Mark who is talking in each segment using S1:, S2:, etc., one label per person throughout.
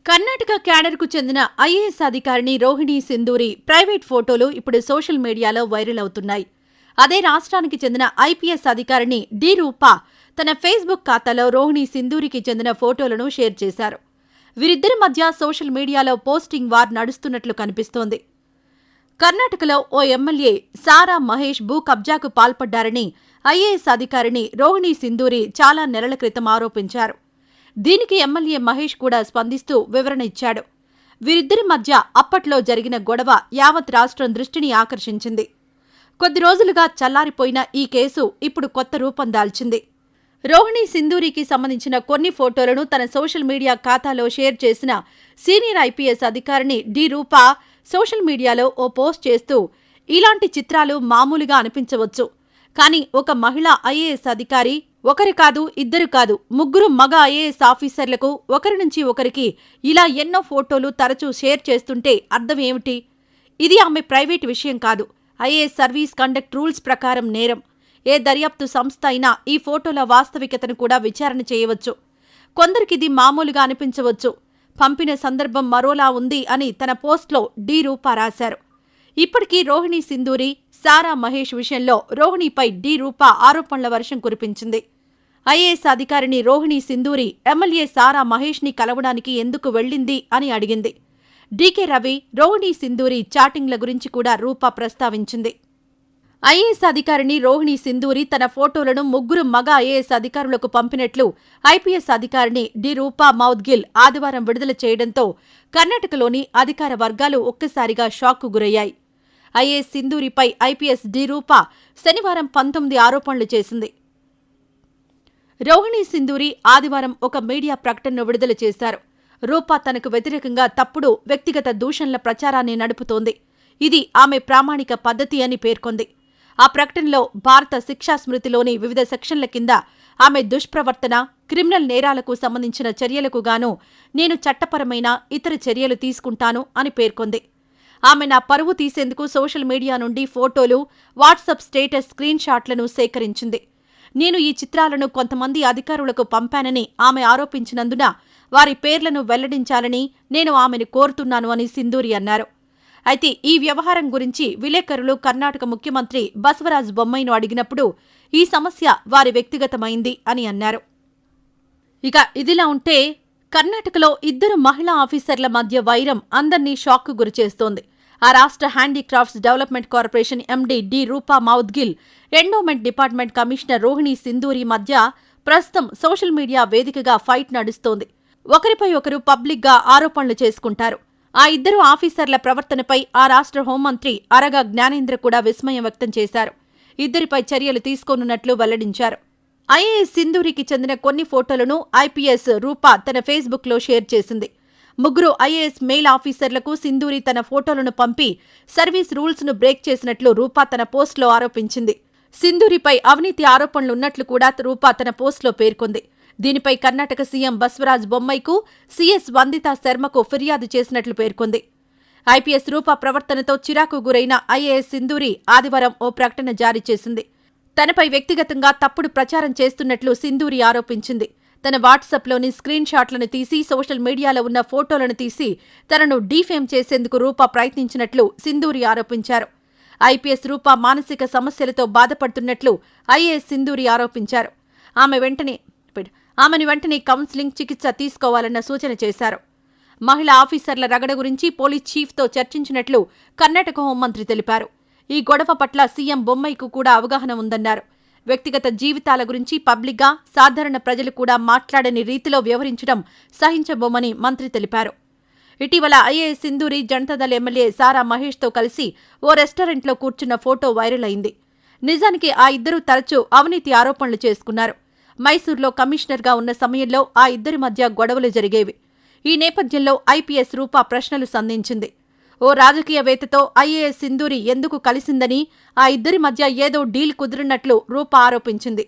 S1: కర్ణాటక క్యాడర్కు చెందిన ఐఏఎస్ అధికారిని రోహిణి సింధూరి ప్రైవేట్ ఫోటోలు ఇప్పుడు సోషల్ మీడియాలో వైరల్ అవుతున్నాయి. అదే రాష్ట్రానికి చెందిన ఐపీఎస్ అధికారిని డి రూపా తన ఫేస్బుక్ ఖాతాలో రోహిణి సింధూరికి చెందిన ఫోటోలను షేర్ చేశారు. వీరిద్దరి మధ్య సోషల్ మీడియాలో పోస్టింగ్ వార్ నడుస్తున్నట్లు కనిపిస్తోంది. కర్ణాటకలో ఓ ఎమ్మెల్యే సారా మహేష్ భూ కబ్జాకు పాల్పడ్డారని ఐఏఎస్ అధికారిని రోహిణి సింధూరి చాలా నెలల క్రితం ఆరోపించారు. దీనికి ఎమ్మెల్యే మహేష్ కూడా స్పందిస్తూ వివరణ ఇచ్చాడు. వీరిద్దరి మధ్య అప్పట్లో జరిగిన గొడవ యావత్ రాష్ట్రం దృష్టిని ఆకర్షించింది. కొద్ది రోజులుగా చల్లారిపోయిన ఈ కేసు ఇప్పుడు కొత్త రూపం దాల్చింది. రోహిణి సింధూరికి సంబంధించిన కొన్ని ఫోటోలను తన సోషల్ మీడియా ఖాతాలో షేర్ చేసిన సీనియర్ ఐపీఎస్ అధికారిని డి రూపా సోషల్ మీడియాలో ఓ పోస్ట్ చేస్తూ, ఇలాంటి చిత్రాలు మామూలుగా అనిపించవచ్చు, కానీ ఒక మహిళా ఐఏఎస్ అధికారి ఒకరి కాదు, ఇద్దరు కాదు, ముగ్గురు మగ ఐఏఎస్ ఆఫీసర్లకు ఒకరి నుంచి ఒకరికి ఇలా ఎన్నో ఫోటోలు తరచూ షేర్ చేస్తుంటే అర్థం ఏమిటి? ఇది ఆమె ప్రైవేటు విషయం కాదు. ఐఏఎస్ సర్వీస్ కండక్ట్ రూల్స్ ప్రకారం నేరం. ఏ దర్యాప్తు సంస్థ అయినా ఈ ఫోటోల వాస్తవికతను కూడా విచారణ చేయవచ్చు. కొందరికిది మామూలుగా అనిపించవచ్చు. పంపిన సందర్భం మరోలా ఉంది అని తన పోస్ట్లో డి రూపా రాశారు. ఇప్పటికీ రోహిణి సింధూరి, సారా మహేష్ విషయంలో రోహిణిపై డి రూపా ఆరోపణల వర్షం కురిపించింది. ఐఏఎస్ అధికారిని రోహిణి సింధూరి ఎమ్మెల్యే సారా మహేష్ని కలవడానికి ఎందుకు వెళ్ళింది అని అడిగింది. డీకే రవి, రోహిణి సింధూరి చాటింగ్ల గురించి కూడా రూపా ప్రస్తావించింది. ఐఏఎస్ అధికారిని రోహిణి సింధూరి తన ఫోటోలను ముగ్గురు మగ ఐఏఎస్ అధికారులకు పంపినట్లు ఐపీఎస్ అధికారిని డి రూపా మౌద్గిల్ ఆదివారం విడుదల చేయడంతో కర్ణాటకలోని అధికార వర్గాలు ఒక్కసారిగా షాక్కు గురయ్యాయి. ఐఏఎస్ సింధూరిపై ఐపీఎస్ డి రూపా శనివారం 19 ఆరోపణలు చేసింది. రోహిణి సింధూరి ఆదివారం ఒక మీడియా ప్రకటనను విడుదల చేశారు. రూపా తనకు వ్యతిరేకంగా తప్పుడు వ్యక్తిగత దూషణల ప్రచారాన్ని నడుపుతోంది. ఇది ఆమె ప్రామాణిక పద్ధతి అని పేర్కొంది. ఆ ప్రకటనలో భారత శిక్షా స్మృతిలోని వివిధ సెక్షన్ల కింద ఆమె దుష్ప్రవర్తన, క్రిమినల్ నేరాలకు సంబంధించిన చర్యలకు గాను నేను చట్టపరమైన ఇతర చర్యలు తీసుకుంటాను అని పేర్కొంది. ఆమె నా పరువు తీసేందుకు సోషల్ మీడియా నుండి ఫోటోలు, వాట్సాప్ స్టేటస్ స్క్రీన్ షాట్లను సేకరించింది. నేను ఈ చిత్రాలను కొంతమంది అధికారులకు పంపానని ఆమె ఆరోపించినందున వారి పేర్లను వెల్లడించాలని నేను ఆమెను కోరుతున్నాను అని సింధూరి అన్నారు. అయితే ఈ వ్యవహారం గురించి విలేకరులు కర్ణాటక ముఖ్యమంత్రి బసవరాజ్ బొమ్మైను అడిగినప్పుడు ఈ సమస్య వారి వ్యక్తిగతమైంది అని అన్నారు. ఇక ఇదిలా ఉంటే కర్ణాటకలో ఇద్దరు మహిళా ఆఫీసర్ల మధ్య వైరం అందర్నీ షాక్కు గురిచేస్తోంది. ఆ రాష్ట్ర handicrafts development corporation MD D Roopa Moudgil, endowment department commissioner Rohini Sindhuri మధ్య ప్రస్తుతం సోషల్ మీడియా వేదికగా ఫైట్ నడుస్తోంది. ఒకరిపై ఒకరు పబ్లిక్గా ఆరోపణలు చేసుకుంటారు. ఆ ఇద్దరు ఆఫీసర్ల ప్రవర్తనపై ఆ రాష్ట్ర హోంమంత్రి అరగా జ్ఞానేంద్ర కూడా విస్మయం వ్యక్తం చేశారు. ఇద్దరిపై చర్యలు తీసుకోనున్నట్లు వెల్లడించారు. ఐఏఎస్ సింధూరికి చెందిన కొన్ని ఫోటోలను ఐపీఎస్ రూపా తన ఫేస్బుక్లో షేర్ చేసింది. ముగ్గురు ఐఏఎస్ మెయిల్ ఆఫీసర్లకు సింధూరి తన ఫోటోలను పంపి సర్వీస్ రూల్స్ను బ్రేక్ చేసినట్లు రూపా తన పోస్టులో ఆరోపించింది. సింధూరిపై అవినీతి ఆరోపణలున్నట్లు కూడా రూపా తన పోస్టులో పేర్కొంది. దీనిపై కర్ణాటక సీఎం బసవరాజ్ బొమ్మైకు, సీఎస్ వందితా శర్మకు ఫిర్యాదు చేసినట్లు పేర్కొంది. ఐపీఎస్ రూపా ప్రవర్తనతో చిరాకు గురైన ఐఏఎస్ సింధూరి ఆదివారం ఓ ప్రకటన జారీ చేసింది. తనపై వ్యక్తిగతంగా తప్పుడు ప్రచారం చేస్తున్నట్లు సింధూరి ఆరోపించింది. తన వాట్సాప్లోని స్క్రీన్ షాట్లను తీసి సోషల్ మీడియాలో ఉన్న ఫోటోలను తీసి తనను డీఫేమ్ చేసేందుకు రూపా ప్రయత్నించినట్లు సింధూరి ఆరోపించారు. ఐపీఎస్ రూపా మానసిక సమస్యలతో బాధపడుతున్నట్లు ఐఏఎస్ సింధూరి ఆరోపించారు. ఆమెను వెంటనే కౌన్సిలింగ్, చికిత్స తీసుకోవాలన్న సూచన చేశారు. మహిళా ఆఫీసర్ల రగడ గురించి పోలీస్ చీఫ్తో చర్చించినట్లు కర్ణాటక హోంమంత్రి తెలిపారు. ఈ గొడవ పట్ల సీఎం బొమ్మైకు కూడా అవగాహన ఉందన్నారు. వ్యక్తిగత జీవితాల గురించి పబ్లిక్గా సాధారణ ప్రజలు కూడా మాట్లాడని రీతిలో వ్యవహరించడం సహించబోమని మంత్రి తెలిపారు. ఇటీవల ఐఏఎస్ సింధూరి జనతాదళ్ ఎమ్మెల్యే సారా మహేష్తో కలిసి ఓ రెస్టారెంట్లో కూర్చున్న ఫోటో వైరల్ అయింది. నిజానికి ఆ ఇద్దరూ తరచూ అవినీతి ఆరోపణలు చేసుకున్నారు. మైసూర్లో కమిషనర్గా ఉన్న సమయంలో ఆ ఇద్దరి మధ్య గొడవలు జరిగేవి. ఈ నేపథ్యంలో ఐపీఎస్ రూపా ప్రశ్నలు సంధించింది. ఓ రాజకీయవేత్తతో ఐఏఎస్ సింధూరి ఎందుకు కలిసిందని, ఆ ఇద్దరి మధ్య ఏదో డీల్ కుదిరినట్లు రూపా ఆరోపించింది.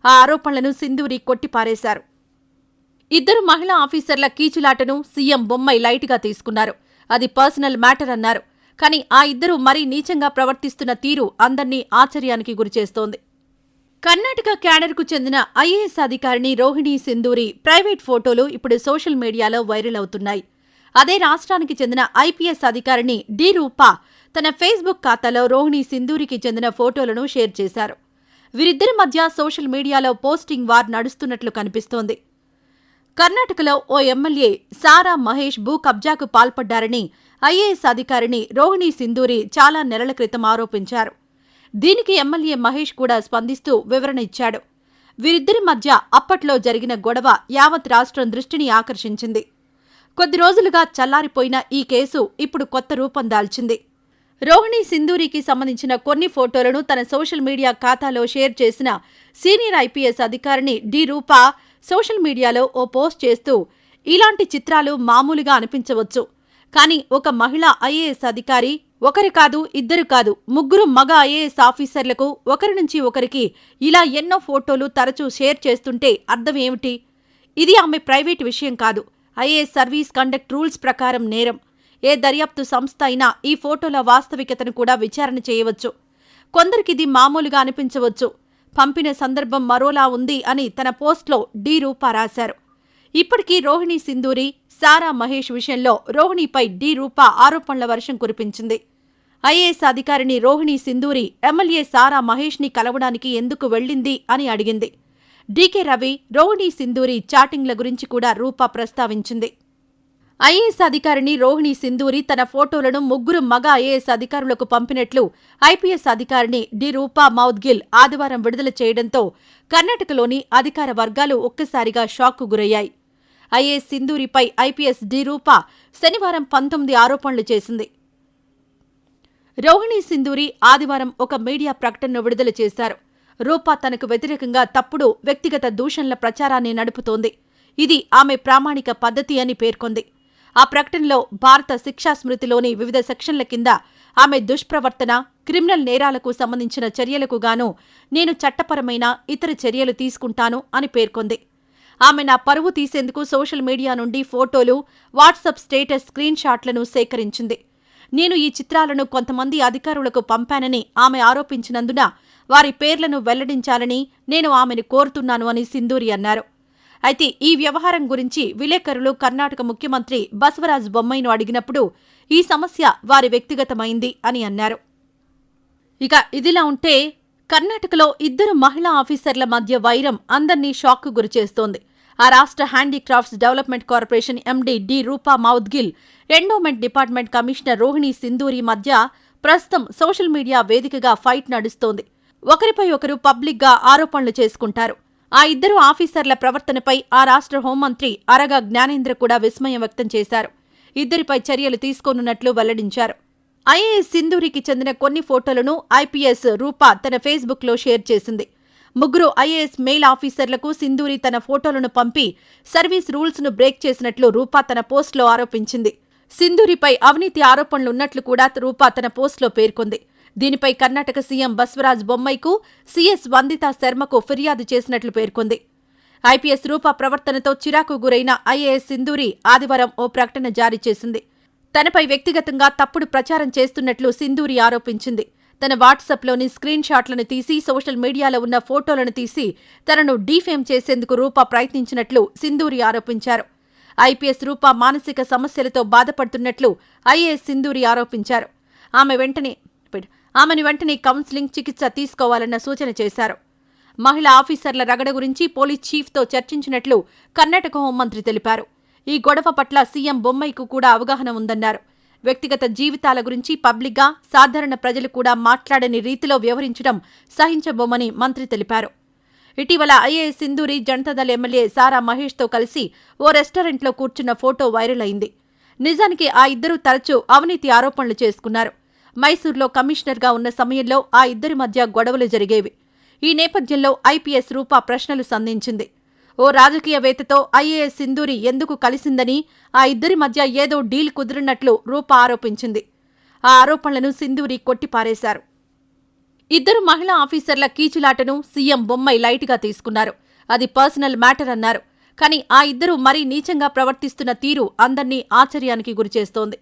S1: ఆ ఆరోపణలను సింధూరి కొట్టిపారేశారు. ఇద్దరు మహిళా ఆఫీసర్ల కీచులాటను సీఎం బొమ్మై లైట్గా తీసుకున్నారు. అది పర్సనల్ మ్యాటర్ అన్నారు. కానీ ఆ ఇద్దరు మరీ నీచంగా ప్రవర్తిస్తున్న తీరు అందర్నీ ఆశ్చర్యానికి గురిచేస్తోంది. కర్ణాటక క్యాడర్కు చెందిన ఐఏఎస్ అధికారిని రోహిణి సింధూరి ప్రైవేట్ ఫోటోలు ఇప్పుడు సోషల్ మీడియాలో వైరల్ అవుతున్నాయి. అదే రాష్ట్రానికి చెందిన ఐపీఎస్ అధికారిని డి రూపా తన ఫేస్బుక్ ఖాతాలో రోహిణి సింధూరికి చెందిన ఫోటోలను షేర్ చేశారు. వీరిద్దరి మధ్య సోషల్ మీడియాలో పోస్టింగ్ వార్ నడుస్తున్నట్లు కనిపిస్తోంది. కర్ణాటకలో ఓ ఎమ్మెల్యే సారా మహేష్ భూ కబ్జాకు పాల్పడ్డారని ఐఏఎస్ అధికారిని రోహిణి సింధూరి చాలా నెలల క్రితం ఆరోపించారు. దీనికి ఎమ్మెల్యే మహేష్ కూడా స్పందిస్తూ వివరణ ఇచ్చాడు. వీరిద్దరి మధ్య అప్పట్లో జరిగిన గొడవ యావత్ రాష్ట్రం దృష్టిని ఆకర్షించింది. కొద్ది రోజులుగా చల్లారిపోయిన ఈ కేసు ఇప్పుడు కొత్త రూపం దాల్చింది. రోహిణి సింధూరికి సంబంధించిన కొన్ని ఫోటోలను తన సోషల్ మీడియా ఖాతాలో షేర్ చేసిన సీనియర్ ఐపీఎస్ అధికారిని డి రూపా సోషల్ మీడియాలో ఓ పోస్ట్ చేస్తూ, ఇలాంటి చిత్రాలు మామూలుగా అనిపించవచ్చు, కానీ ఒక మహిళా ఐఏఎస్ అధికారి ఒకరు కాదు, ఇద్దరు కాదు, ముగ్గురు మగ ఐఏఎస్ ఆఫీసర్లకు ఒకరి నుంచి ఒకరికి ఇలా ఎన్నో ఫోటోలు తరచూ షేర్ చేస్తుంటే అర్థం ఏమిటి? ఇది ఆమె ప్రైవేటు విషయం కాదు. ఐఏఎస్ సర్వీస్ కండక్ట్ రూల్స్ ప్రకారం నేరం. ఏ దర్యాప్తు సంస్థ అయినా ఈ ఫోటోల వాస్తవికతను కూడా విచారణ చేయవచ్చు. కొందరికిది మామూలుగా అనిపించవచ్చు. పంపిన సందర్భం మరోలా ఉంది అని తన పోస్ట్లో డి రూపా రాశారు. ఇప్పటికీ రోహిణి సింధూరి, సారా మహేష్ విషయంలో రోహిణిపై డి రూపా ఆరోపణల వర్షం కురిపించింది. ఐఏఎస్ అధికారిని రోహిణి సింధూరి ఎమ్మెల్యే సారా మహేష్ని కలవడానికి ఎందుకు వెళ్ళింది అని అడిగింది. డీకే రవి, రోహిణి సింధూరి చాటింగ్ల గురించి కూడా రూపా ప్రస్తావించింది. ఐఏఎస్ అధికారిని రోహిణి సింధూరి తన ఫోటోలను ముగ్గురు మగ ఐఏఎస్ అధికారులకు పంపినట్లు ఐపీఎస్ అధికారిని డి రూపా మౌద్గిల్ ఆదివారం విడుదల చేయడంతో కర్ణాటకలోని అధికార వర్గాలు ఒక్కసారిగా షాక్కు గురయ్యాయి. ఐఏఎస్ సింధూరిపై ఐపీఎస్ డి రూపా శనివారం 19 ఆరోపణలు చేసింది. రోహిణి సింధూరి ఆదివారం ఒక మీడియా ప్రకటనను విడుదల చేశారు. రూపా తనకు వ్యతిరేకంగా తప్పుడు వ్యక్తిగత దూషణల ప్రచారాన్ని నడుపుతోంది. ఇది ఆమె ప్రామాణిక పద్ధతి అని పేర్కొంది. ఆ ప్రకటనలో భారత శిక్షా స్మృతిలోని వివిధ సెక్షన్ల కింద ఆమె దుష్ప్రవర్తన, క్రిమినల్ నేరాలకు సంబంధించిన చర్యలకు గాను నేను చట్టపరమైన ఇతర చర్యలు తీసుకుంటాను అని పేర్కొంది. ఆమె నా పరువు తీసేందుకు సోషల్ మీడియా నుండి ఫోటోలు, వాట్సాప్ స్టేటస్ స్క్రీన్ షాట్లను సేకరించింది. నేను ఈ చిత్రాలను కొంతమంది అధికారులకు పంపానని ఆమె ఆరోపించినందున వారి పేర్లను వెల్లడించాలని నేను ఆమెను కోరుతున్నాను అని సింధూరి అన్నారు. అయితే ఈ వ్యవహారం గురించి విలేకరులు కర్ణాటక ముఖ్యమంత్రి బసవరాజ్ బొమ్మైను అడిగినప్పుడు ఈ సమస్య వారి వ్యక్తిగతమైంది అని అన్నారు. ఇక ఇదిలా ఉంటే కర్ణాటకలో ఇద్దరు మహిళా ఆఫీసర్ల మధ్య వైరం అందర్నీ షాక్కు గురిచేస్తోంది. ఆ రాష్ట్ర handicrafts development corporation MD D Roopa Moudgil, endowment department commissioner Rohini Sindhuri మధ్య ప్రస్తుతం సోషల్ మీడియా వేదికగా ఫైట్ నడుస్తోంది. ఒకరిపై ఒకరు పబ్లిక్గా ఆరోపణలు చేసుకుంటారు. ఆ ఇద్దరు ఆఫీసర్ల ప్రవర్తనపై ఆ రాష్ట్ర హోంమంత్రి అరగా జ్ఞానేంద్ర కూడా విస్మయం వ్యక్తం చేశారు. ఇద్దరిపై చర్యలు తీసుకోనున్నట్లు వెల్లడించారు. ఐఏఎస్ సింధూరికి చెందిన కొన్ని ఫోటోలను ఐపీఎస్ రూపా తన ఫేస్బుక్లో షేర్ చేసింది. ముగ్గురు ఐఏఎస్ మెయిల్ ఆఫీసర్లకు సింధూరి తన ఫోటోలను పంపి సర్వీస్ రూల్స్ను బ్రేక్ చేసినట్లు రూపా తన పోస్టులో ఆరోపించింది. సింధూరిపై అవినీతి ఆరోపణలున్నట్లు కూడా రూపా తన పోస్టులో పేర్కొంది. దీనిపై కర్ణాటక సీఎం బసవరాజ్ బొమ్మైకు, సీఎస్ వందితా శర్మకు ఫిర్యాదు చేసినట్లు పేర్కొంది. ఐపీఎస్ రూపా ప్రవర్తనతో చిరాకు గురైన ఐఏఎస్ సింధూరి ఆదివారం ఓ ప్రకటన జారీ చేసింది. తనపై వ్యక్తిగతంగా తప్పుడు ప్రచారం చేస్తున్నట్లు సింధూరి ఆరోపించింది. తన వాట్సాప్లోని స్క్రీన్ షాట్లను తీసి సోషల్ మీడియాలో ఉన్న ఫోటోలను తీసి తనను డీఫేమ్ చేసేందుకు రూపా ప్రయత్నించినట్లు సింధూరి ఆరోపించారు. ఐపీఎస్ రూపా మానసిక సమస్యలతో బాధపడుతున్నట్లు ఐఏఎస్ సింధూరి ఆరోపించారు. ఆమెను వెంటనే కౌన్సిలింగ్, చికిత్స తీసుకోవాలన్న సూచన చేశారు. మహిళా ఆఫీసర్ల రగడ గురించి పోలీస్ చీఫ్తో చర్చించినట్లు కర్ణాటక హోంమంత్రి తెలిపారు. ఈ గొడవ పట్ల సీఎం బొమ్మైకు కూడా అవగాహన ఉందన్నారు. వ్యక్తిగత జీవితాల గురించి పబ్లిక్గా సాధారణ ప్రజలు కూడా మాట్లాడని రీతిలో వ్యవహరించడం సహించబోమని మంత్రి తెలిపారు. ఇటీవల ఐఏఎస్ సింధూరి జనతాదళ్ ఎమ్మెల్యే సారా మహేష్తో కలిసి ఓ రెస్టారెంట్లో కూర్చున్న ఫోటో వైరల్ అయింది. నిజానికి ఆ ఇద్దరూ తరచూ అవినీతి ఆరోపణలు చేసుకున్నారు. మైసూర్లో కమిషనర్గా ఉన్న సమయంలో ఆ ఇద్దరి మధ్య గొడవలు జరిగేవి. ఈ నేపథ్యంలో ఐపీఎస్ రూపా ప్రశ్నలు సంధించింది. ఓ రాజకీయవేత్తతో ఐఏఎస్ సింధూరి ఎందుకు కలిసిందని, ఆ ఇద్దరి మధ్య ఏదో డీల్ కుదిరినట్లు రూపా ఆరోపించింది. ఆ ఆరోపణలను సింధూరి కొట్టిపారేశారు. ఇద్దరు మహిళా ఆఫీసర్ల కీచులాటను సీఎం బొమ్మై లైట్గా తీసుకున్నారు. అది పర్సనల్ మ్యాటర్ అన్నారు. కానీ ఆ ఇద్దరూ మరీ నీచంగా ప్రవర్తిస్తున్న తీరు అందర్నీ ఆశ్చర్యానికి గురిచేస్తోంది.